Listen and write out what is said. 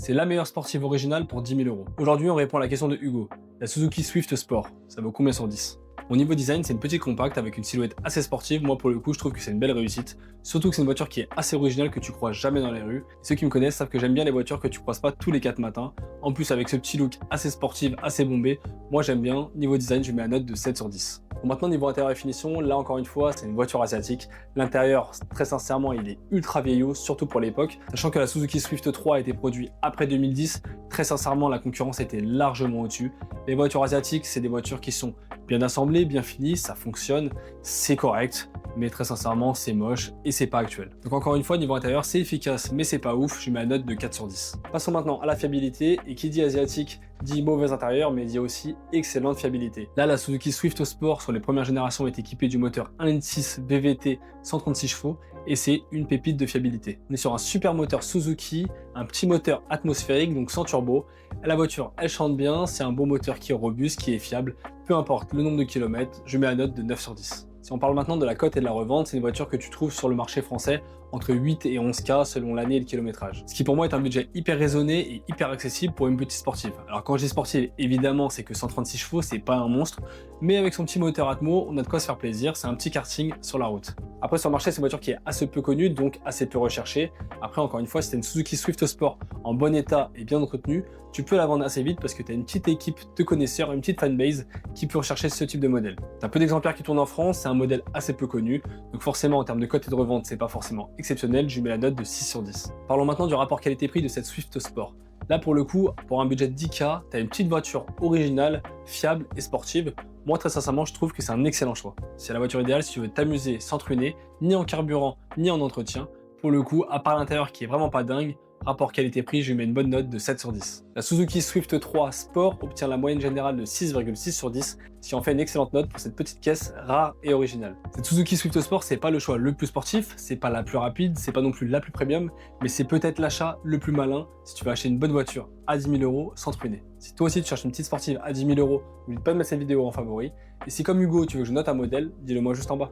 C'est la meilleure sportive originale pour 10 000 euros. Aujourd'hui, on répond à la question de Hugo. La Suzuki Swift Sport, ça vaut combien sur 10? Au niveau design, c'est une petite compacte avec une silhouette assez sportive. Moi, pour le coup, je trouve que c'est une belle réussite. Surtout que c'est une voiture qui est assez originale, que tu croises jamais dans les rues. Et ceux qui me connaissent savent que j'aime bien les voitures que tu croises pas tous les 4 matins. En plus, avec ce petit look assez sportif, assez bombé, moi j'aime bien. Niveau design, je mets la note de 7 sur 10. Bon, maintenant, niveau intérieur et finition, là encore une fois, c'est une voiture asiatique. L'intérieur, très sincèrement, il est ultra vieillot, surtout pour l'époque. Sachant que la Suzuki Swift 3 a été produite après 2010, très sincèrement, la concurrence était largement au-dessus. Les voitures asiatiques, c'est des voitures qui sont bien assemblées, bien finies, ça fonctionne, c'est correct, mais très sincèrement, c'est moche et c'est pas actuel. Donc encore une fois, niveau intérieur, c'est efficace, mais c'est pas ouf, je mets la note de 4 sur 10. Passons maintenant à la fiabilité, et qui dit asiatique dit mauvais intérieur, mais dit aussi excellente fiabilité. Là, la Suzuki Swift Sport sur les premières générations est équipée du moteur 1.6 VVT 136 chevaux, et c'est une pépite de fiabilité. On est sur un super moteur Suzuki, un petit moteur atmosphérique, donc sans turbo. La voiture, elle chante bien, c'est un bon moteur qui est robuste, qui est fiable, peu importe le nombre de kilomètres, je mets la note de 9 sur 10. Si on parle maintenant de la cote et de la revente, c'est une voiture que tu trouves sur le marché français entre 8 et 11K selon l'année et le kilométrage. Ce qui pour moi est un budget hyper raisonné et hyper accessible pour une petite sportive. Alors quand je dis sportive, évidemment c'est que 136 chevaux, c'est pas un monstre, mais avec son petit moteur Atmo, on a de quoi se faire plaisir, c'est un petit karting sur la route. Après sur le marché, c'est une voiture qui est assez peu connue, donc assez peu recherchée. Après encore une fois, si t'as une Suzuki Swift Sport en bon état et bien entretenue, tu peux la vendre assez vite parce que tu as une petite équipe de connaisseurs, une petite fanbase qui peut rechercher ce type de modèle. Tu as peu d'exemplaires qui tournent en France, c'est un modèle assez peu connu, donc forcément en termes de cote et de revente, c'est pas forcément exceptionnel, je lui mets la note de 6 sur 10. Parlons maintenant du rapport qualité-prix de cette Swift Sport. Là pour le coup, pour un budget de 10K, tu as une petite voiture originale, fiable et sportive. Moi très sincèrement, je trouve que c'est un excellent choix. C'est la voiture idéale si tu veux t'amuser sans te ruiner, ni en carburant, ni en entretien. Pour le coup, à part l'intérieur qui est vraiment pas dingue, rapport qualité-prix, je lui mets une bonne note de 7 sur 10. La Suzuki Swift 3 Sport obtient la moyenne générale de 6,6 sur 10, ce qui en fait une excellente note pour cette petite caisse rare et originale. Cette Suzuki Swift Sport, c'est pas le choix le plus sportif, c'est pas la plus rapide, c'est pas non plus la plus premium, mais c'est peut-être l'achat le plus malin si tu veux acheter une bonne voiture à 10 000 euros sans te ruiner. Si toi aussi tu cherches une petite sportive à 10 000 euros, n'oublie pas de mettre cette vidéo en favori. Et si comme Hugo, tu veux que je note un modèle, dis-le moi juste en bas.